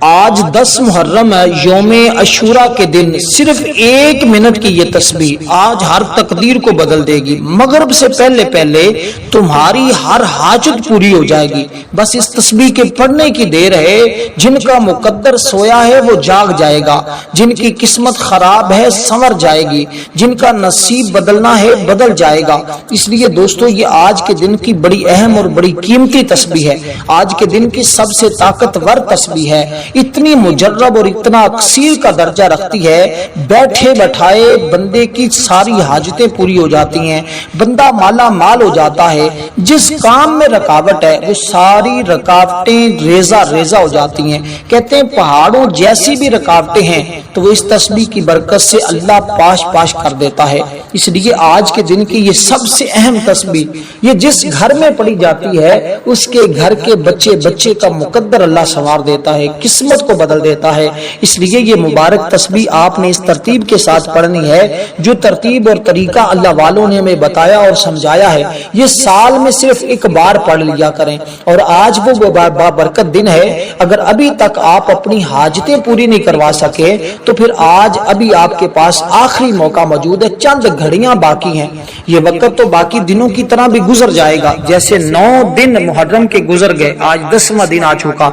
آج 10 محرم ہے، یوم عاشورہ کے دن صرف 1 منٹ کی یہ تسبیح آج ہر تقدیر کو بدل دے گی۔ مغرب سے پہلے پہلے تمہاری ہر حاجت پوری ہو جائے گی۔ بس اس تسبیح کے پڑھنے کی دیر ہے۔ جن کا مقدر سویا ہے وہ جاگ جائے گا، جن کی قسمت خراب ہے سنور جائے گی، جن کا نصیب بدلنا ہے بدل جائے گا۔ اس لیے دوستو یہ آج کے دن کی بڑی اہم اور بڑی قیمتی تسبیح ہے، آج کے دن کی سب سے طاقتور تسبیح ہے، اتنی مجرب اور اتنا اکثیر کا درجہ رکھتی ہے، بیٹھے بٹھائے بندے کی ساری حاجتیں پوری ہو جاتی ہیں، بندہ مالا مال ہو جاتا ہے، جس کام میں رکاوٹ ہے وہ ساری رکاوٹیں ریزہ ریزہ ہو جاتی ہیں۔ کہتے ہیں پہاڑوں جیسی بھی رکاوٹیں ہیں تو وہ اس تسبیح کی برکت سے اللہ پاش پاش کر دیتا ہے۔ اس لیے آج کے دن کی یہ سب سے اہم تسبیح، یہ جس گھر میں پڑھی جاتی ہے اس کے گھر کے بچے بچے کا مقدر اللہ سنوار دیتا ہے، قسمت کو بدل دیتا ہے۔ اس لیے یہ مبارک تسبیح آپ نے اس ترتیب کے ساتھ پڑھنی ہے جو ترتیب اور طریقہ اللہ والوں نے ہمیں بتایا اور سمجھایا ہے۔ یہ سال میں صرف ایک بار پڑھ لیا کریں، اور آج وہ بابرکت دن ہے۔ اگر ابھی تک آپ اپنی حاجتیں پوری نہیں کروا سکے تو پھر آج ابھی آپ کے پاس آخری موقع موجود ہے، چند گھڑیاں باقی ہیں۔ یہ وقت تو باقی دنوں کی طرح بھی گزر جائے گا، جیسے 9 دن محرم کے گزر گئے، آج 10واں دن آ چکا،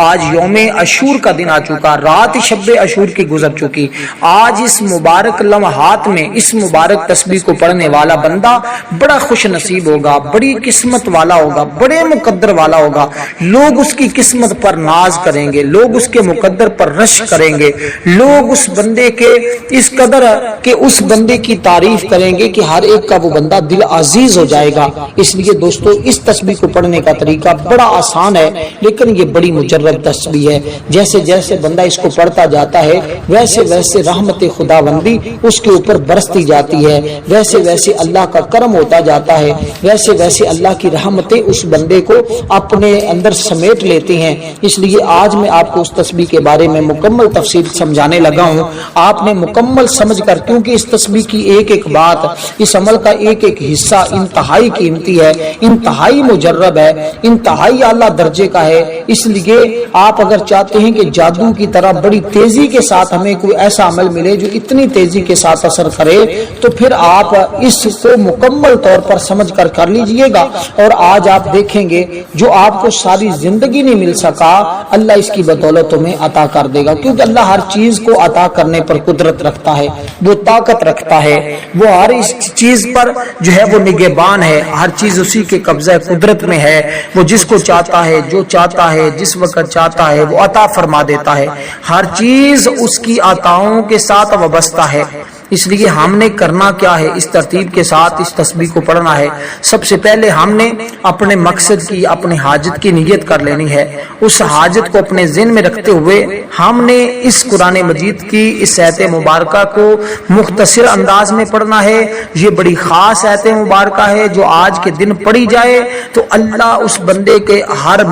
آج یوم عاشور کا دن آ چکا، رات شب عاشور کی گزر چکی۔ آج اس مبارک لمحات میں اس مبارک تسبیح کو پڑھنے والا بندہ بڑا خوش نصیب ہوگا، بڑی قسمت والا ہوگا، بڑے مقدر والا ہوگا۔ لوگ اس کی قسمت پر ناز کریں گے، لوگ اس کے مقدر پر رش کریں گے، لوگ اس بندے کے اس قدر کہ اس بندے کی تعریف کریں گے کہ ہر ایک کا وہ بندہ دل عزیز ہو جائے گا۔ اس لیے دوستو اس تسبیح کو پڑھنے کا طریقہ بڑا آسان ہے، لیکن یہ بڑی مجرب تسبیح ہے۔ جیسے جیسے بندہ اس کو پڑھتا جاتا ہے ویسے ویسے رحمت خداوندی اس کے اوپر برستی جاتی ہے، ویسے ویسے اللہ کا کرم ہوتا جاتا ہے، ویسے ویسے اللہ کی رحمتیں اس بندے کو اپنے اندر سمیٹ لیتے ہیں۔ اس لیے آج میں آپ کو اس تسبیح کے بارے میں مکمل تفصیل سمجھانے لگا ہوں، آپ نے مکمل سمجھ کر، کیونکہ اس تسبیح کی ایک ایک بات، اس عمل کا ایک ایک حصہ انتہائی قیمتی ہے، انتہائی مجرب ہے، انتہائی اعلیٰ درجے کا ہے۔ اس لیے آپ اگر چاہتے ہیں کہ جادو کی طرح بڑی تیزی کے ساتھ ہمیں کوئی ایسا عمل ملے جو اتنی تیزی کے ساتھ اثر کرے، تو پھر آپ اس کو مکمل طور پر سمجھ کر لیجئے گا، اور آج آپ دیکھیں گے جو آپ کو ساری زندگی نہیں مل سکا اللہ اس کی بدولت میں عطا کر دے گا، کیونکہ اللہ ہر چیز کو عطا کرنے پر قدرت رکھتا ہے، وہ طاقت رکھتا ہے، وہ ہر اس چیز پر جو ہے وہ نگہبان ہے، ہر چیز اسی کے قبضہ قدرت میں ہے، وہ جس کو چاہتا ہے جو چاہتا ہے جس وقت چاہتا ہے وہ عطا فرما دیتا ہے، ہر چیز اس کی عطاؤں کے ساتھ وابستہ ہے۔ اس لیے ہم نے کرنا کیا ہے، اس ترتیب کے ساتھ اس تسبیح کو پڑھنا ہے۔ سب سے پہلے ہم نے اپنے مقصد کی، اپنے حاجت کی نیت کر لینی ہے، اس حاجت کو اپنے ذہن میں رکھتے ہوئے ہم نے اس قرآن مجید کی اس آیت مبارکہ کو مختصر انداز میں پڑھنا ہے۔ یہ بڑی خاص آیت مبارکہ ہے جو آج کے دن پڑھی جائے تو اللہ اس بندے کے ہر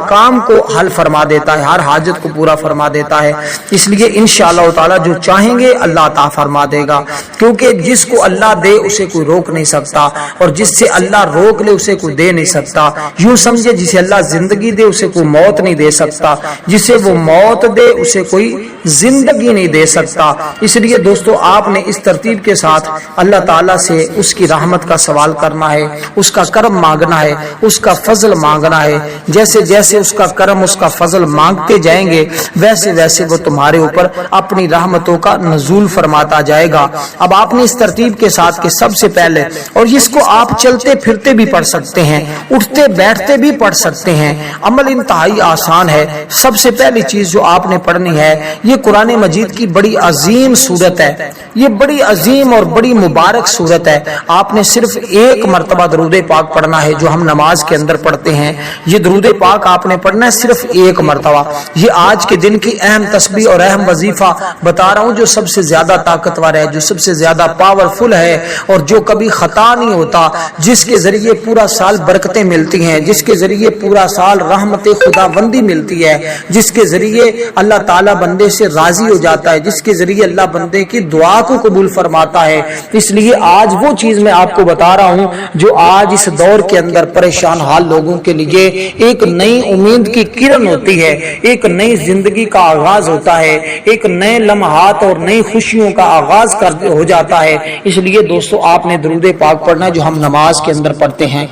کام کو حل فرما دیتا ہے، ہر حاجت کو پورا فرما دیتا ہے۔ اس لیے انشاءاللہ تعالی جو چاہیں گے اللہ عطا فرما دے گا، کیونکہ جس کو اللہ دے اسے کوئی روک نہیں سکتا، اور جس سے اللہ روک لے اسے کوئی دے نہیں سکتا۔ یوں سمجھے جسے اللہ زندگی دے اسے کوئی موت نہیں دے سکتا، جسے وہ موت دے اسے کوئی زندگی نہیں دے سکتا۔ اس لیے دوستو آپ نے اس ترتیب کے ساتھ اللہ تعالیٰ سے اس کی رحمت کا سوال کرنا ہے، اس کا کرم مانگنا ہے، اس کا فضل مانگنا ہے۔ جیسے جیسے اس کا کرم اس کا فضل مانگتے جائیں گے ویسے ویسے وہ تمہارے اوپر اپنی رحمتوں کا نزول فرماتا جائے گا۔ اب آپ نے اس ترتیب کے ساتھ کہ سب سے پہلے، اور اس کو آپ چلتے پھرتے بھی پڑھ سکتے ہیں، اٹھتے بیٹھتے بھی پڑھ سکتے ہیں، عمل انتہائی آسان ہے۔ سب سے پہلی چیز جو آپ نے پڑھنی ہے، یہ قرآن مجید کی بڑی عظیم سورت ہے، یہ بڑی عظیم اور بڑی مبارک سورت ہے۔ آپ نے صرف ایک مرتبہ درود پاک پڑھنا ہے جو ہم نماز کے اندر پڑھتے ہیں، یہ درود پاک آپ نے پڑھنا ہے صرف ایک مرتبہ۔ یہ آج کے دن کی اہم تسبیح اور اہم وظیفہ بتا رہا ہوں جو سب سے زیادہ طاقت طاقتور ہے, جو سب سے زیادہ پاورفل ہے, اور جو کبھی خطا نہیں ہوتا, جس کے ذریعے پورا سال برکتیں ملتی ہیں, جس کے ذریعے پورا سال رحمت خداوندی ملتی ہے, جس کے ذریعے اللہ تعالیٰ بندے سے راضی ہو جاتا ہے, جس کے ذریعے اللہ بندے کی دعا کو قبول فرماتا ہے. اس لیے آج وہ چیز میں آپ کو بتا رہا ہوں جو آج اس دور کے اندر پریشان حال لوگوں کے لیے ایک نئی امید کی کرن ہوتی ہے, ایک نئی زندگی کا آغاز ہوتا ہے, ایک نئے لمحات اور نئی خوشیوں کا آغاز ہو جاتا ہے. اس لیے دوستو آپ نے درود پاک پڑھنا ہے جو ہم نماز کے اندر پڑھتے ہیں,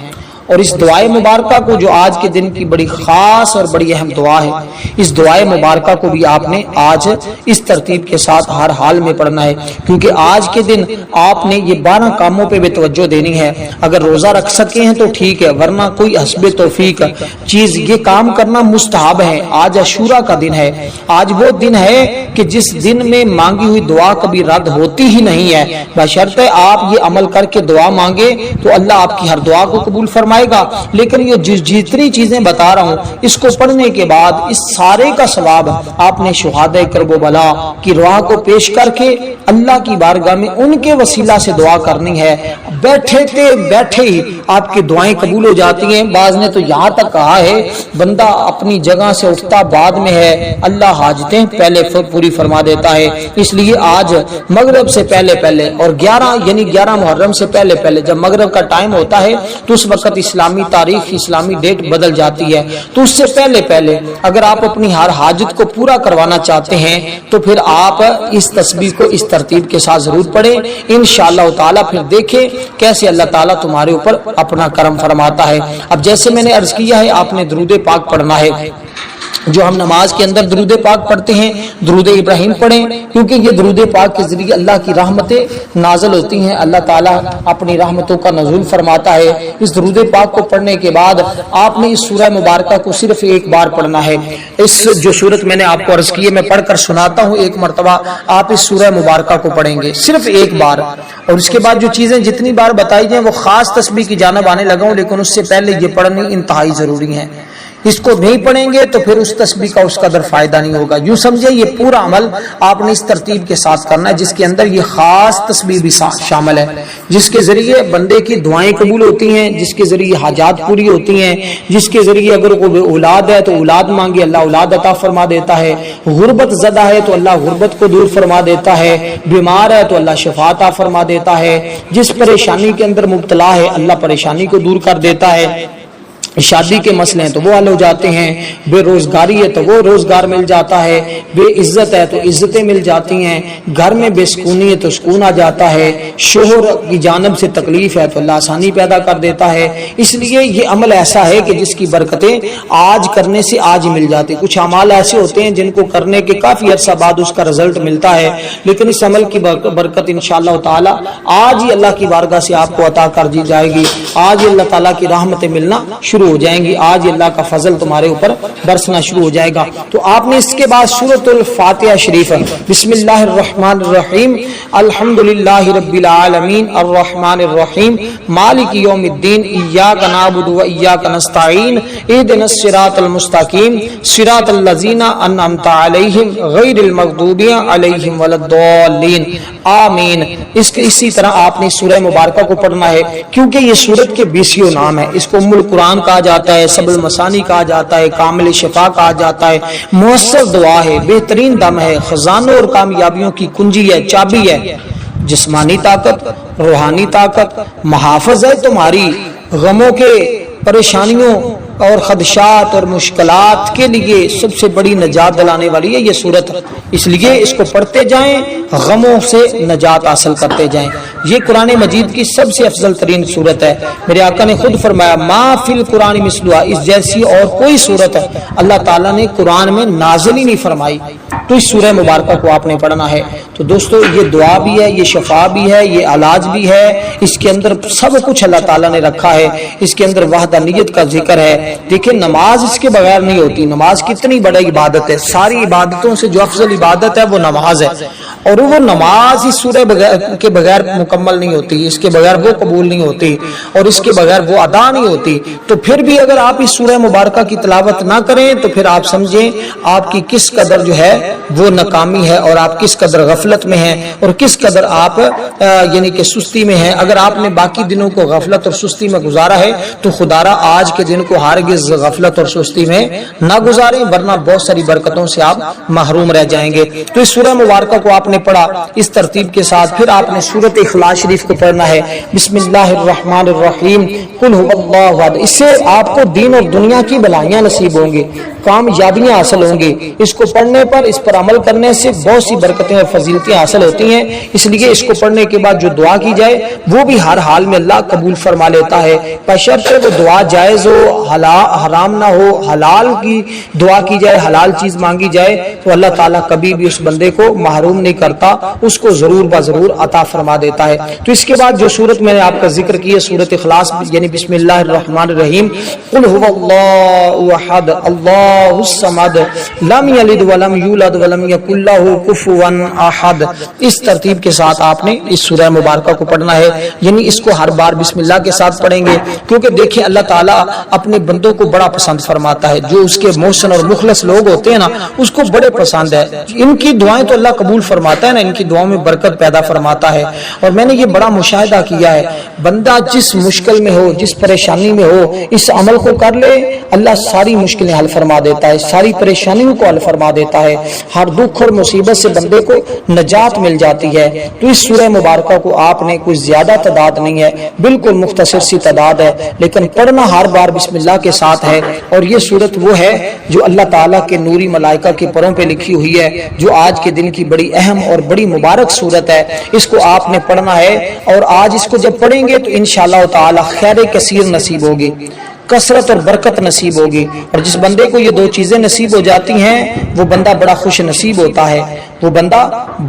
اور اس دعائے مبارکہ کو جو آج کے دن کی بڑی خاص اور بڑی اہم دعا ہے, اس دعائے مبارکہ کو بھی آپ نے آج اس ترتیب کے ساتھ ہر حال میں پڑھنا ہے, کیونکہ آج کے دن آپ نے یہ 12 کاموں پہ بھی توجہ دینی ہے. اگر روزہ رکھ سکے ہیں تو ٹھیک ہے, ورنہ کوئی حسب توفیق چیز یہ کام کرنا مستحب ہے. آج عاشورہ کا دن ہے, آج وہ دن ہے کہ جس دن میں مانگی ہوئی دعا کبھی رد ہوتی ہی نہیں ہے, بشرطے آپ یہ عمل کر کے دعا مانگے تو اللہ آپ کی ہر دعا کو قبول فرمائے گا. لیکن یہ جتنی چیزیں بتا رہا ہوں اس کو پڑھنے کے بعد اس سارے کا ثواب آپ نے شہدائے کرب و بلا کی راہ کو پیش کر کے اللہ کی بارگاہ میں ان کے وسیلہ سے دعا کرنی ہے. بیٹھے ہی آپ کی دعائیں قبول ہو جاتی ہیں. بعض نے تو یہاں تک کہا ہے بندہ اپنی جگہ سے اٹھتا بعد میں ہے, اللہ حاجتیں پہلے پوری فرما دیتا ہے. اس لیے آج مغرب سے پہلے اور 11 محرم سے پہلے جب مغرب کا ٹائم ہوتا ہے تو اس وقت اسلامی تاریخ اسلامی ڈیٹ بدل جاتی ہے. تو اس سے پہلے اگر آپ اپنی ہر حاجت کو پورا کروانا چاہتے ہیں تو پھر آپ اس تسبیح کو اس ترتیب کے ساتھ ضرور پڑھیں. انشاءاللہ تعالی پھر دیکھیں کیسے اللہ تعالیٰ تمہارے اوپر اپنا کرم فرماتا ہے. اب جیسے میں نے عرض کیا ہے آپ نے درود پاک پڑھنا ہے. جو ہم نماز کے اندر درود پاک پڑھتے ہیں درود ابراہیم پڑھیں, کیونکہ یہ درود پاک کے ذریعے اللہ کی رحمتیں نازل ہوتی ہیں, اللہ تعالیٰ اپنی رحمتوں کا نزول فرماتا ہے. اس درود پاک کو پڑھنے کے بعد آپ نے اس سورہ مبارکہ کو صرف ایک بار پڑھنا ہے. اس جو سورت میں نے آپ کو عرض کی ہے میں پڑھ کر سناتا ہوں, ایک مرتبہ آپ اس سورہ مبارکہ کو پڑھیں گے صرف ایک بار, اور اس کے بعد جو چیزیں جتنی بار بتائی جائیں وہ خاص تسبیح کی جانب آنے لگا ہوں, لیکن اس سے پہلے یہ پڑھنی انتہائی ضروری ہے. اس کو نہیں پڑھیں گے تو پھر اس تسبیح کا اس قدر فائدہ نہیں ہوگا. یوں سمجھے یہ پورا عمل آپ نے اس ترتیب کے ساتھ کرنا ہے جس کے اندر یہ خاص تسبیح بھی شامل ہے, جس کے ذریعے بندے کی دعائیں قبول ہوتی ہیں, جس کے ذریعے حاجات پوری ہوتی ہیں, جس کے ذریعے اگر کوئی اولاد ہے تو اولاد مانگے اللہ اولاد عطا فرما دیتا ہے, غربت زدہ ہے تو اللہ غربت کو دور فرما دیتا ہے, بیمار ہے تو اللہ شفا عطا فرما دیتا ہے, جس پریشانی کے اندر مبتلا ہے اللہ پریشانی کو دور کر دیتا ہے, شادی کے مسئلے ہیں تو وہ حل ہو جاتے ہیں, بے روزگاری ہے تو وہ روزگار مل جاتا ہے, بے عزت ہے تو عزتیں مل جاتی ہیں, گھر میں بے سکونی ہے تو سکون آ جاتا ہے, شوہر کی جانب سے تکلیف ہے تو اللہ آسانی پیدا کر دیتا ہے. اس لیے یہ عمل ایسا ہے کہ جس کی برکتیں آج کرنے سے آج ہی مل جاتی. کچھ اعمال ایسے ہوتے ہیں جن کو کرنے کے کافی عرصہ بعد اس کا رزلٹ ملتا ہے, لیکن اس عمل کی برکت انشاءاللہ تعالی آج ہی اللہ کی بارگاہ سے آپ کو عطا کر دی جائے گی. آج ہی اللہ تعالیٰ کی رحمتیں ملنا شروع ہو جائیں گی, آج اللہ کا فضل تمہارے اوپر برسنا شروع ہو جائے گا. تو آپ نے اس کے بعد سورۃ الفاتحہ شریف بسم اللہ الرحمن الرحیم الحمدللہ رب العالمین الرحمن الرحیم مالک یوم الدین ایاک نعبد و ایاک نستعین اہدنا الصراط المستقیم صراط الذین انعمت علیہم غیر المغضوب علیہم ولا الضالین آمین. اسی طرح آپ نے سورہ مبارکہ کو پڑھنا ہے کیونکہ یہ سورت کے 20 نام ہے. اس کو ام القرآن کہا جاتا ہے, سبع المثانی کہا جاتا ہے, کامل شفا کہا جاتا ہے, مؤثر دعا ہے, بہترین دم ہے, خزانوں اور کامیابیوں کی کنجی ہے, چابی ہے, جسمانی طاقت, روحانی طاقت, محافظ ہے تمہاری غموں کے, پریشانیوں اور خدشات اور مشکلات کے لیے سب سے بڑی نجات دلانے والی ہے یہ سورت. اس لیے اس کو پڑھتے جائیں, غموں سے نجات حاصل کرتے جائیں. یہ قرآن مجید کی سب سے افضل ترین سورت ہے. میرے آقا نے خود فرمایا ما فی القرآن مثلها, اس جیسی اور کوئی سورت اللہ تعالیٰ نے قرآن میں نازل ہی نہیں فرمائی. تو اس سورہ مبارکہ کو آپ نے پڑھنا ہے. تو دوستو یہ دعا بھی ہے, یہ شفا بھی ہے, یہ علاج بھی ہے, اس کے اندر سب کچھ اللہ تعالیٰ نے رکھا ہے. اس کے اندر وحدانیت کا ذکر ہے. دیکھیں نماز اس کے بغیر نہیں ہوتی. نماز کتنی بڑی عبادت ہے, ساری عبادتوں سے جو افضل عبادت ہے وہ نماز ہے. اور وہ نماز اس سورہ کے بغیر مکمل نہیں ہوتی، اس کے بغیر وہ قبول نہیں ہوتی، اور اس کے بغیر وہ ادا نہیں ہوتی۔ تو پھر بھی اگر آپ اس سورہ مبارکہ کی تلاوت نہ کریں تو پھر آپ سمجھیں آپ کی کس قدر جو ہے وہ ناکامی ہے، اور آپ کس قدر غفلت میں ہیں، اور کس قدر آپ یعنی کہ سستی میں ہیں۔ اگر آپ نے باقی دنوں کو غفلت اور سستی میں گزارا ہے تو خدارا آج کے دن کو ہرگز غفلت اور سستی میں نہ گزاریں، ورنہ بہت ساری برکتوں سے آپ محروم رہ جائیں گے۔ تو اس سورہ مبارکہ کو آپ نے پڑھا اس ترتیب کے ساتھ، پھر آپ نے سورۃ اخلاص شریف کو پڑھنا ہے، بسم اللہ الرحمن الرحیم قل هو اللہ احد۔ اس سے آپ کو دین اور دنیا کی بھلائیاں نصیب ہوں گی، کامیابیاں حاصل ہوں گی۔ اس کو پڑھنے پر، اس پر عمل کرنے سے بہت سی برکتیں اور فضیلتیں حاصل ہوتی ہیں، اس لیے اس کو پڑھنے کے بعد جو دعا کی جائے وہ بھی ہر حال میں اللہ قبول فرما لیتا ہے، بشرطے وہ دعا جائز ہو، حرام نہ ہو، حلال کی دعا کی جائے، حلال چیز مانگی جائے تو اللہ تعالیٰ کبھی بھی اس بندے کو محروم نہیں کرتا، اس کو ضرور بضرور عطا فرما دیتا ہے۔ تو اس کے بعد جو سورت میں نے آپ کا ذکر کیا سورۃ اخلاص، یعنی بسم اللہ الرحمن الرحیم قل هو اللہ احد اللہ الصمد لم یلد ولم یولد ولم یکن لہ کفوا احد، اس ترتیب کے ساتھ آپ نے اس سورہ مبارکہ کو پڑھنا ہے، یعنی اس کو ہر بار بسم اللہ کے ساتھ پڑھیں گے، کیونکہ دیکھیں اللہ تعالیٰ اپنے بندوں کو بڑا پسند فرماتا ہے، جو اس کے محسن اور مخلص لوگ ہوتے ہیں نا اس کو بڑے پسند ہے، ان کی دعائیں تو اللہ قبول فرماتا ہے نا، ان کی دعاؤں میں برکت پیدا فرماتا ہے۔ اور میں نے یہ بڑا مشاہدہ کیا ہے، بندہ جس مشکل میں ہو، جس پریشانی میں ہو، اس عمل کو کر لے، اللہ ساری مشکلیں حل فرما دیتا ہے، ساری پریشانیوں کو حل فرما دیتا ہے، ہر دکھ اور مصیبت سے بندے کو نجات مل جاتی ہے۔ تو اس سورہ مبارکہ کو آپ نے کوئی زیادہ تعداد نہیں ہے، بالکل مختصر سی تعداد ہے، لیکن پڑھنا ہر بار بسم اللہ کے ساتھ ہے۔ اور یہ سورت وہ ہے جو اللہ تعالیٰ کے نوری ملائکہ کے پروں پہ لکھی ہوئی ہے، جو آج کے دن کی بڑی اہم اور بڑی مبارک سورت ہے، اس کو آپ نے پڑھنا ہے، اور آج اس کو جب پڑھیں گے تو انشاءاللہ تعالی خیر کثیر نصیب ہوگی، کثرت اور برکت نصیب ہوگی، اور جس بندے کو یہ دو چیزیں نصیب ہو جاتی ہیں وہ بندہ بڑا خوش نصیب ہوتا ہے، وہ بندہ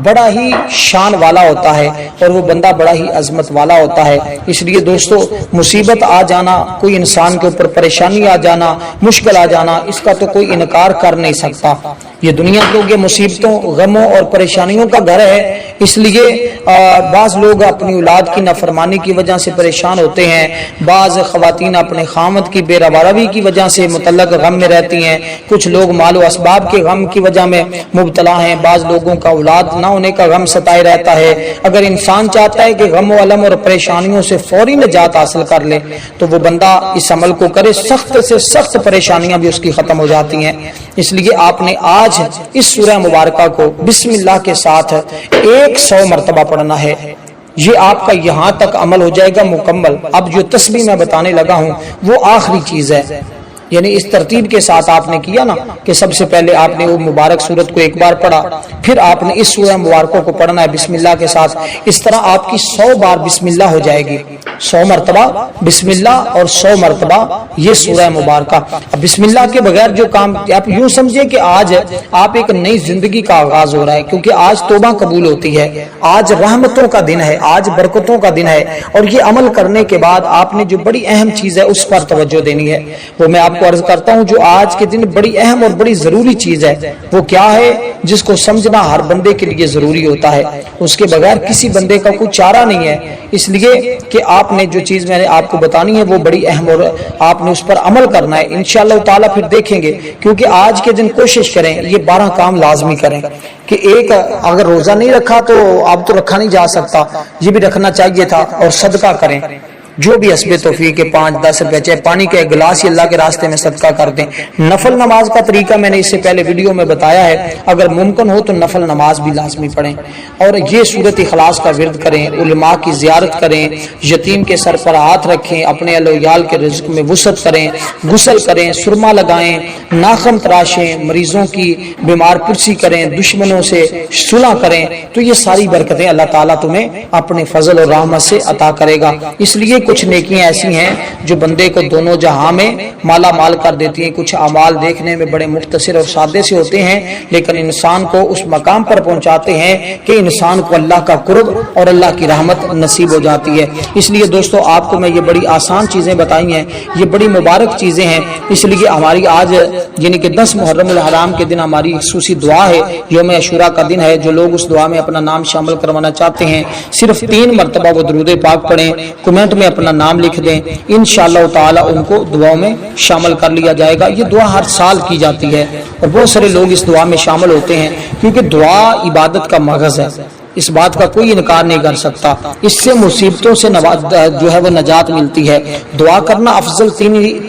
بڑا ہی شان والا ہوتا ہے، اور وہ بندہ بڑا ہی عظمت والا ہوتا ہے۔ اس لیے دوستو، مصیبت آ جانا، کوئی انسان کے اوپر پریشانی آ جانا، مشکل آ جانا، اس کا تو کوئی انکار کر نہیں سکتا۔ یہ دنیا کیونکہ مصیبتوں، غموں اور پریشانیوں کا گھر ہے، اس لیے بعض لوگ اپنی اولاد کی نافرمانی کی وجہ سے پریشان ہوتے ہیں، بعض خواتین اپنے خامد کی بے روی کی وجہ سے متعلق غم میں رہتی ہیں، کچھ لوگ مال و اسباب کے غم کی وجہ میں مبتلا ہیں، بعض لوگوں کا اولاد نہ ہونے کا غم ستائے رہتا ہے۔ اگر انسان چاہتا ہے کہ غم و الم اور پریشانیوں سے فوری نجات حاصل کر لے تو وہ بندہ اس عمل کو کرے، سخت سے سخت پریشانیاں بھی اس کی ختم ہو جاتی ہیں۔ اس لیے آپ نے آج اس سورہ مبارکہ کو بسم اللہ کے ساتھ 100 مرتبہ پڑھنا ہے، یہ آپ کا یہاں تک عمل ہو جائے گا مکمل۔ اب جو تسبیح میں بتانے لگا ہوں وہ آخری چیز ہے، یعنی اس ترتیب کے ساتھ آپ نے کیا نا کہ سب سے پہلے آپ نے وہ مبارک سورت کو ایک بار پڑھا، پھر آپ نے اس سورہ مبارکوں کو پڑھنا ہے بسم اللہ کے ساتھ، اس طرح آپ کی 100 بار بسم اللہ ہو جائے گی، 100 مرتبہ بسم اللہ اور 100 مرتبہ یہ سورہ مبارکہ۔ اب بسم اللہ کے بغیر جو کام، آپ یوں سمجھے کہ آج آپ ایک نئی زندگی کا آغاز ہو رہا ہے، کیونکہ آج توبہ قبول ہوتی ہے، آج رحمتوں کا دن ہے، آج برکتوں کا دن ہے، اور یہ عمل کرنے کے بعد آپ نے جو بڑی اہم چیز ہے اس پر توجہ دینی ہے۔ وہ میں آپ کو عرض کرتا ہوں جو آج کے دن بڑی اہم اور بڑی ضروری چیز ہے، وہ کیا ہے جس کو سمجھنا ہر بندے کے لیے ضروری ہوتا ہے، اس کے بغیر کسی بندے کا کوئی چارہ نہیں ہے۔ اس لیے کہ آپ نے جو چیز میں نے آپ کو بتانی ہے وہ بڑی اہم، اور آپ نے اس پر عمل کرنا ہے انشاءاللہ تعالیٰ۔ پھر دیکھیں گے، کیونکہ آج کے دن کوشش کریں یہ 12 کام لازمی کریں، کہ ایک اگر روزہ نہیں رکھا تو اب تو رکھا نہیں جا سکتا، یہ بھی رکھنا چاہیے تھا، اور صدقہ کریں، جو بھی حسب توفیق 5-10 روپے، چاہے پانی کا ایک گلاس ہی اللہ کے راستے میں صدقہ کر دیں۔ نفل نماز کا طریقہ میں نے اس سے پہلے ویڈیو میں بتایا ہے، اگر ممکن ہو تو نفل نماز بھی لازمی پڑھیں، اور یہ سورۃ اخلاص کا ورد کریں، علماء کی زیارت کریں، یتیم کے سر پر ہاتھ رکھیں، اپنے اہل و عیال کے رزق میں وسعت کریں، غسل کریں، سرما لگائیں، ناخن تراشیں، مریضوں کی بیمار پرسی کریں، دشمنوں سے صلح کریں، تو یہ ساری برکتیں اللہ تعالیٰ تمہیں اپنے فضل اور رحمت سے عطا کرے گا۔ اس لیے کچھ نیکیاں ایسی ہیں جو بندے کو دونوں جہاں میں مالا مال کر دیتی ہیں. کچھ اعمال دیکھنے میں بڑے مختصر اور سادے سے ہوتے ہیں لیکن انسان کو اس مقام پر پہنچاتے ہیں کہ انسان کو اللہ کا قرب اور اللہ کی رحمت نصیب ہو جاتی ہے. اس لیے دوستو آپ کو میں یہ بڑی آسان چیزیں بتائی ہیں, یہ بڑی مبارک چیزیں ہیں. اس لیے ہماری آج یعنی کہ 10 محرم الحرام کے دن ہماری خصوصی دعا ہے, یوم عاشوراء کا دن ہے. جو لوگ اس دعا میں اپنا نام شامل کروانا چاہتے ہیں صرف 3 مرتبہ وہ درود پاک پڑھیں, کمنٹ میں اپنا نام لکھ دیں, انشاءاللہ تعالی ان کو دعاؤں میں شامل کر لیا جائے گا. یہ دعا ہر سال کی جاتی ہے اور بہت سارے لوگ اس دعا میں شامل ہوتے ہیں کیونکہ دعا عبادت کا مغز ہے, اس بات کا کوئی انکار نہیں کر سکتا. اس سے مصیبتوں سے جو ہے وہ نجات ملتی ہے. دعا کرنا افضل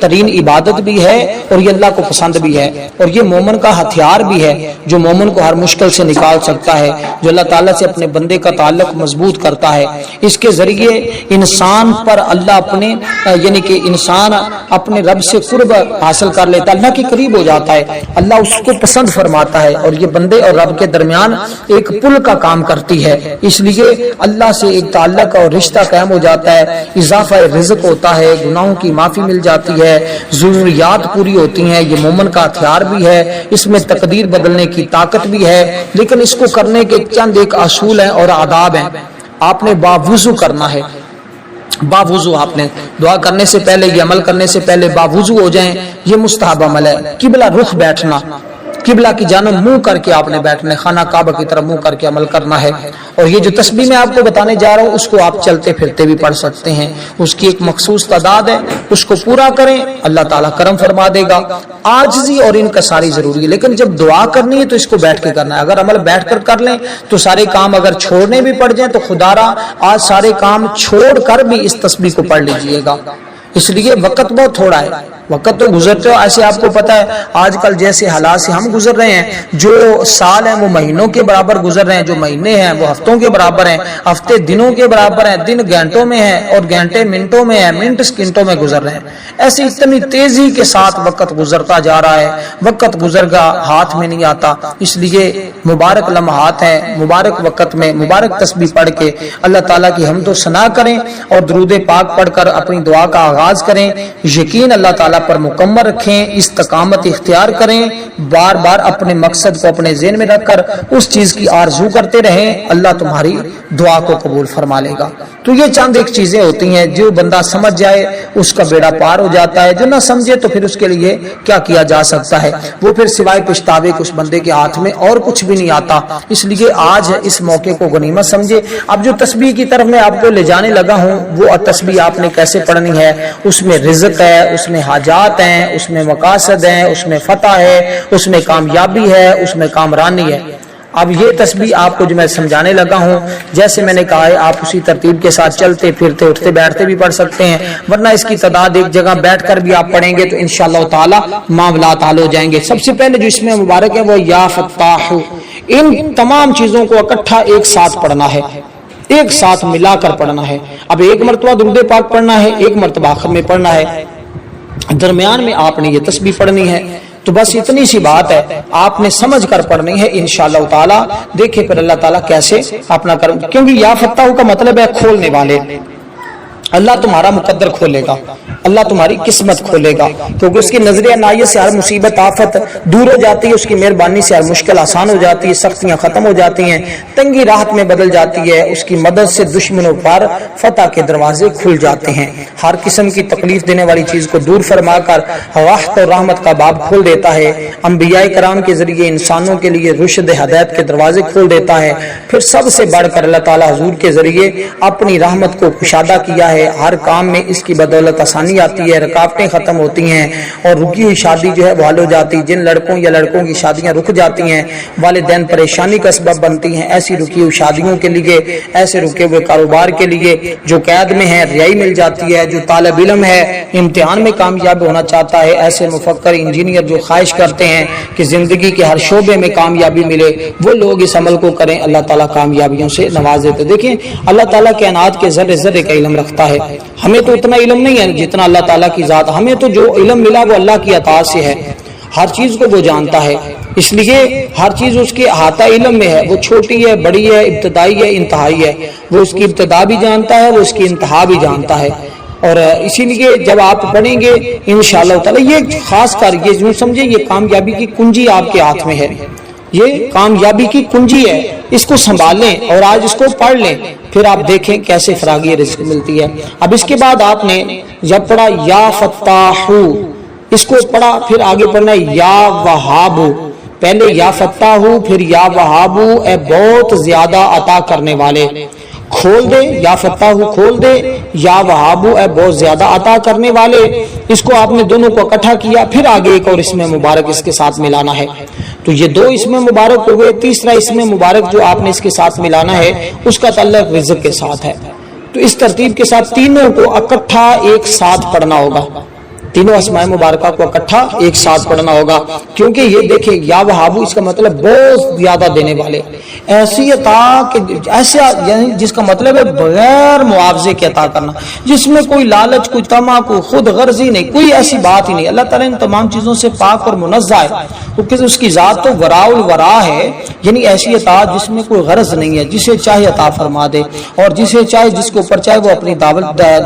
ترین عبادت بھی ہے اور یہ اللہ کو پسند بھی ہے اور یہ مومن کا ہتھیار بھی ہے جو مومن کو ہر مشکل سے نکال سکتا ہے, جو اللہ تعالیٰ سے اپنے بندے کا تعلق مضبوط کرتا ہے. اس کے ذریعے انسان پر اللہ اپنے یعنی کہ انسان اپنے رب سے قرب حاصل کر لیتا ہے, اللہ کے قریب ہو جاتا ہے, اللہ اس کو پسند فرماتا ہے اور یہ بندے اور رب کے درمیان ایک پل کا کام کرتی ہے. اس لیے اللہ سے ایک تعلق اور رشتہ قائم ہو جاتا ہے, اضافہ رزق ہوتا ہے, گناہوں کی معافی مل جاتی ہے, ضروریات پوری ہوتی ہیں. یہ مومن کا ہتھیار بھی ہے, اس میں تقدیر بدلنے کی طاقت بھی ہے, لیکن اس کو کرنے کے چند ایک اصول ہیں اور آداب ہیں. آپ نے باوضو کرنا ہے, باوضو آپ نے دعا کرنے سے پہلے یہ عمل کرنے سے پہلے باوضو ہو جائیں, یہ مستحب عمل ہے. قبلہ رخ بیٹھنا, قبلہ کی جانب منہ کر کے آپ نے بیٹھنا ہے, خانہ کعبہ کی طرف منہ کر کے عمل کرنا ہے. اور یہ جو تسبیح میں آپ کو بتانے جا رہا ہوں اس کو آپ چلتے پھرتے بھی پڑھ سکتے ہیں, اس کی ایک مخصوص تعداد ہے, اس کو پورا کریں اللہ تعالیٰ کرم فرما دے گا. عاجزی اور انکساری ضروری ہے, لیکن جب دعا کرنی ہے تو اس کو بیٹھ کے کرنا ہے. اگر عمل بیٹھ کر کر لیں تو سارے کام اگر چھوڑنے بھی پڑ جائیں تو خدا را آج سارے کام چھوڑ کر بھی اس تسبیح کو پڑھ لیجئے گا. اس لیے وقت بہت تھوڑا ہے, وقت تو گزرتے ہو ایسے آپ کو پتا ہے آج کل جیسے حالات سے ہم گزر رہے ہیں, جو سال ہیں وہ مہینوں کے برابر گزر رہے ہیں, جو مہینے ہیں وہ ہفتوں کے برابر ہیں, ہفتے دنوں کے برابر ہیں, دن گھنٹوں میں ہیں اور گھنٹے منٹوں میں ہیں, منٹ سکنٹوں میں گزر رہے ہیں. ایسی اتنی تیزی کے ساتھ وقت گزرتا جا رہا ہے, وقت گزر گا ہاتھ میں نہیں آتا. اس لیے مبارک لمحات ہیں, مبارک وقت میں مبارک تسبیح پڑھ کے اللہ تعالیٰ کی حمد و ثنا کریں اور درود پاک پڑھ کر اپنی دعا کا آغاز کریں. یقین اللہ تعالیٰ پر مکمل رکھیں, استقامت اختیار کریں, بار بار اپنے مقصد کو اپنے ذہن میں رکھ کر اس چیز کی آرزو کرتے رہیں, اللہ تمہاری دعا کو قبول فرما لے گا. تو یہ چند ایک چیزیں ہوتی ہیں, جو بندہ سمجھ جائے اس کا بیڑا پار ہو جاتا ہے, جو نہ سمجھے تو پھر اس کے لیے کیا کیا جا سکتا ہے, وہ پھر سوائے پچھتاوے کے اس بندے کے ہاتھ میں اور کچھ بھی نہیں آتا. اس لیے آج اس موقع کو غنیمت سمجھے. اب جو تسبیح کی طرف میں آپ کو لے جانے لگا ہوں وہ تسبیح آپ نے کیسے پڑھنی ہے, اس میں رزق ہے, اس میں حاجات ہیں, اس میں مقاصد ہیں, اس میں فتح ہے, اس میں کامیابی ہے, اس میں کامرانی ہے. اب یہ تسبیح آپ کو جو میں سمجھانے لگا ہوں جیسے میں نے کہا ہے آپ اسی ترتیب کے ساتھ چلتے پھرتے اٹھتے بیٹھتے بھی پڑھ سکتے ہیں, ورنہ اس کی تعداد ایک جگہ بیٹھ کر بھی آپ پڑھیں گے تو انشاءاللہ تعالی معاملات حل ہو جائیں گے. سب سے پہلے جو اس میں مبارک ہے وہ یا فتاح, ان تمام چیزوں کو اکٹھا ایک ساتھ پڑھنا ہے, ایک ساتھ ملا کر پڑھنا ہے. اب ایک مرتبہ درود پاک پڑھنا ہے, ایک مرتبہ آخر میں پڑھنا ہے, درمیان میں آپ نے یہ تسبیح پڑھنی ہے. تو بس اتنی سی بات ہے, آپ نے سمجھ کر پڑھنی ہے انشاءاللہ تعالی. دیکھیں پھر اللہ تعالیٰ کیسے اپنا کرم, کیونکہ یا فتح کا مطلب ہے کھولنے والے. اللہ تمہارا مقدر کھولے گا, اللہ تمہاری قسمت کھولے گا, کیونکہ اس کی نظر عنایت سے ہر مصیبت آفت دور ہو جاتی ہے, اس کی مہربانی سے ہر مشکل آسان ہو جاتی ہے, سختیاں ختم ہو جاتی ہیں, تنگی راحت میں بدل جاتی ہے, اس کی مدد سے دشمنوں پر فتح کے دروازے کھل جاتے ہیں, ہر قسم کی تکلیف دینے والی چیز کو دور فرما کر راحت اور رحمت کا باب کھول دیتا ہے, انبیاء کرام کے ذریعے انسانوں کے لیے رشد ہدایت کے دروازے کھول دیتا ہے. پھر سب سے بڑھ کر اللہ تعالیٰ حضور کے ذریعے اپنی رحمت کو کشادہ کیا ہے, ہر کام میں اس کی بدولت آسانی آتی ہے, رکاوٹیں ختم ہوتی ہیں اور رکی ہوئی شادی جو ہے وہ حل ہو جاتی. جن لڑکوں یا لڑکوں کی شادیاں رک جاتی ہیں, والدین پریشانی کا سبب بنتی ہیں, ایسی رکی ہوئی شادیوں کے لیے, ایسے رکے ہوئے کاروبار کے لیے, جو قید میں ہیں رہائی مل جاتی ہے, جو طالب علم ہے امتحان میں کامیاب ہونا چاہتا ہے, ایسے مفکر انجینئر جو خواہش کرتے ہیں کہ زندگی کے ہر شعبے میں کامیابی ملے, وہ لوگ اس عمل کو کریں, اللہ تعالیٰ کامیابیوں سے نواز دیتے. دیکھیں اللہ تعالیٰ کائنات کے ذرے ذرے کا علم رکھتا ہے, ہمیں تو اتنا علم نہیں ہے جتنا اللہ تعالیٰ کی ذات. ہمیں تو جو علم ملا وہ اللہ کی عطا سے ہے, ہر چیز کو وہ جانتا ہے, اس لیے ہر چیز اس کے احاطہ علم میں ہے, وہ چھوٹی ہے, بڑی ہے, ابتدائی ہے, انتہائی ہے, وہ اس کی ابتدا بھی جانتا ہے, وہ اس کی انتہا بھی جانتا ہے. اور اسی لیے جب آپ پڑھیں گے انشاءاللہ تعالی یہ خاص کر یہ ضرور سمجھے یہ کامیابی کی کنجی آپ کے ہاتھ میں ہے، یہ کامیابی کی کنجی ہے، اس کو سنبھالیں اور آج اس کو پڑھ لیں، پھر آپ دیکھیں کیسے فراغی رزق ملتی ہے۔ اب اس کے بعد آپ نے جب پڑھا یا فتاحو، اس کو پڑھا، پھر آگے پڑھنا ہے یا وہاب، پہلے یا فتاحو پھر یا وہاب، اے بہت زیادہ عطا کرنے والے، کھول دے، یا فتاحو کھول دے، یا وہاب اے بہت زیادہ عطا کرنے والے، اس کو آپ نے دونوں کو اکٹھا کیا، پھر آگے ایک اور اسم مبارک اس کے ساتھ ملانا ہے، تو یہ دو اسم مبارک ہوئے، تیسرا اسم مبارک جو آپ نے اس کے ساتھ ملانا ہے اس کا تعلق رزق کے ساتھ ہے، تو اس ترتیب کے ساتھ تینوں کو اکٹھا ایک ساتھ پڑھنا ہوگا، تینوں اسماء مبارکہ کو اکٹھا ایک ساتھ پڑھنا ہوگا، کیونکہ یہ دیکھیں یا وہابو اس کا مطلب بہت زیادہ دینے والے، ایسی عطا کہ ایسا یعنی جس کا مطلب ہے بغیر معاوضے کے عطا کرنا، جس میں کوئی لالچ، کوئی طمع، کوئی خود غرضی نہیں، کوئی ایسی بات ہی نہیں، اللہ تعالیٰ ان تمام چیزوں سے پاک اور منزہ ہے، کیونکہ اس کی ذات تو وراء الورا ہے، یعنی ایسی عطا جس میں کوئی غرض نہیں ہے، جسے چاہے عطا فرما دے، اور جسے چاہے جس کو اوپر چاہے وہ اپنی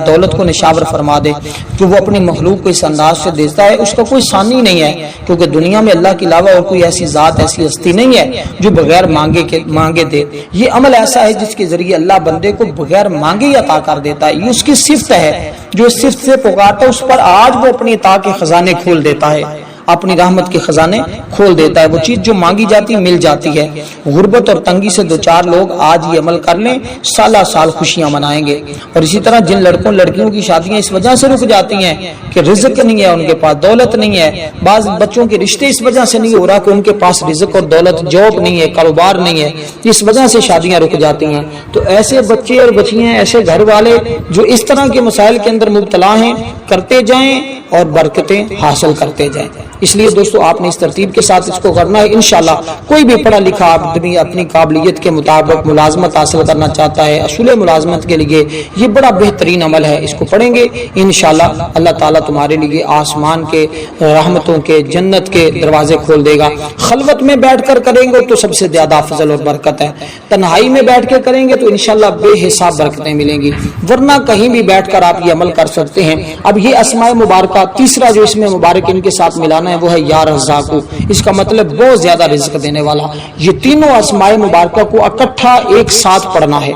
دولت کو نشاور فرما دے، کہ وہ اپنی مخلوق کو اس انداز سے دیتا ہے، اس کا کوئی ثانی نہیں ہے، کیونکہ دنیا میں اللہ کے علاوہ اور کوئی ایسی ذات، ایسی ہستی نہیں ہے جو بغیر مانگے دے، یہ عمل ایسا ہے جس کے ذریعے اللہ بندے کو بغیر مانگے ہی عطا کر دیتا ہے، یہ اس کی صفت ہے، جو اس صفت سے پکارتا ہے اس پر آج وہ اپنی عطا کے خزانے کھول دیتا ہے، اپنی رحمت کے خزانے کھول دیتا ہے، وہ چیز جو مانگی جاتی مل جاتی ہے۔ غربت اور تنگی سے دو چار لوگ آج یہ عمل کر لیں، سالہ سال خوشیاں منائیں گے، اور اسی طرح جن لڑکوں لڑکیوں کی شادیاں اس وجہ سے رک جاتی ہیں کہ رزق نہیں ہے، ان کے پاس دولت نہیں ہے، بعض بچوں کے رشتے اس وجہ سے نہیں ہو رہا کہ ان کے پاس رزق اور دولت، جاب نہیں ہے، کاروبار نہیں ہے، اس وجہ سے شادیاں رک جاتی ہیں، تو ایسے بچے اور بچیاں، ایسے گھر والے جو اس طرح کے مسائل کے اندر مبتلا ہیں، کرتے جائیں اور برکتیں حاصل کرتے جائیں۔ اس لیے دوستو آپ نے اس ترتیب کے ساتھ اس کو کرنا ہے، انشاءاللہ کوئی بھی پڑھا لکھا آدمی اپنی قابلیت کے مطابق ملازمت حاصل کرنا چاہتا ہے، اصول ملازمت کے لیے یہ بڑا بہترین عمل ہے، اس کو پڑھیں گے انشاءاللہ اللہ تعالیٰ تمہارے لیے آسمان کے رحمتوں کے، جنت کے دروازے کھول دے گا۔ خلوت میں بیٹھ کر کریں گے تو سب سے زیادہ افضل اور برکت ہے، تنہائی میں بیٹھ کے کریں گے تو انشاءاللہ بے حساب برکتیں ملیں گی، ورنہ کہیں بھی بیٹھ کر آپ یہ عمل کر سکتے ہیں۔ اب یہ اسماء مبارکہ تیسرا جو اسم مبارک ان کے ساتھ ملانا ہے وہ ہے یا رزاق، اس کا مطلب بہت زیادہ رزق دینے والا، یہ تینوں اسماء مبارکہ کو اکٹھا ایک ساتھ پڑھنا ہے،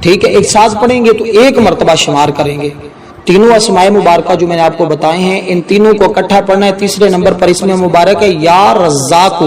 ٹھیک ہے، ایک ساتھ پڑھیں گے تو ایک مرتبہ شمار کریں گے، تینوں اسماء مبارکہ جو میں نے آپ کو بتائے ہیں ان تینوں کو اکٹھا پڑھنا ہے۔ تیسرے نمبر پر اسم مبارک ہے یا رزاق،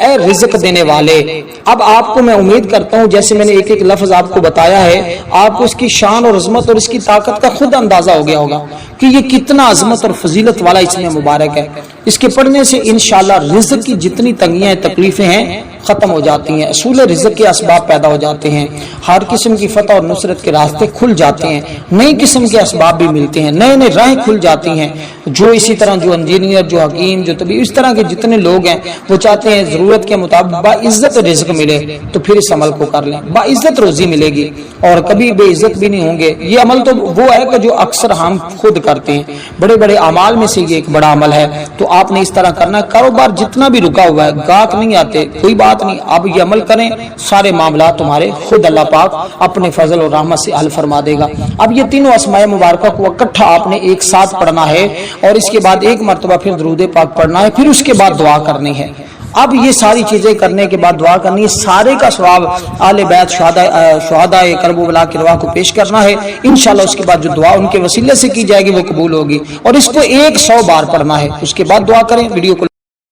اے رزق دینے والے۔ اب آپ کو میں امید کرتا ہوں جیسے میں نے ایک ایک لفظ آپ کو بتایا ہے، آپ کو اس کی شان اور عظمت اور اس کی طاقت کا خود اندازہ ہو گیا ہوگا کہ یہ کتنا عظمت اور فضیلت والا اسم مبارک ہے۔ اس کے پڑھنے سے انشاءاللہ رزق کی جتنی تنگیاں تکلیفیں ہیں ختم ہو جاتی ہیں، اصول رزق کے اسباب پیدا ہو جاتے ہیں، ہر قسم کی فتح اور نصرت کے راستے کھل جاتے ہیں، نئی قسم کے اسباب بھی ملتے ہیں، نئے نئے راہیں کھل جاتی ہیں، جو اسی طرح جو انجینئر، جو حکیم، جو طبیب، اس طرح کے جتنے لوگ ہیں وہ چاہتے ہیں ضرورت کے مطابق باعزت رزق ملے، تو پھر اس عمل کو کر لیں، باعزت روزی ملے گی اور کبھی بے عزت بھی نہیں ہوں گے۔ یہ عمل تو وہ ہے کہ جو اکثر ہم خود کرتے ہیں، بڑے بڑے اعمال میں سے یہ ایک بڑا عمل ہے، تو آپ نے اس طرح کرنا ہے۔ کاروبار جتنا بھی رکا ہوا ہے، گاہک نہیں آتے، کوئی بات نہیں، اب یہ عمل کریں، سارے معاملات تمہارے خود اللہ پاک اپنے فضل اور رحمت سے حل فرما دے گا۔ اب یہ تینوں اسماء مبارکہ کو اکٹھا آپ نے ایک ساتھ پڑھنا ہے، اور اس کے بعد ایک مرتبہ پھر درود پاک پڑھنا ہے، پھر اس کے بعد دعا کرنی ہے۔ اب یہ ساری چیزیں کرنے کے بعد دعا کرنی ہے، سارے کا ثواب آل بیت شہداء کرب و بلا کی رواح کو پیش کرنا ہے انشاءاللہ۔ اس کے بعد جو دعا ان کے وسیلے سے کی جائے گی وہ قبول ہوگی، اور اس کو 100 بار پڑھنا ہے، اس کے بعد دعا کریں۔ ویڈیو کو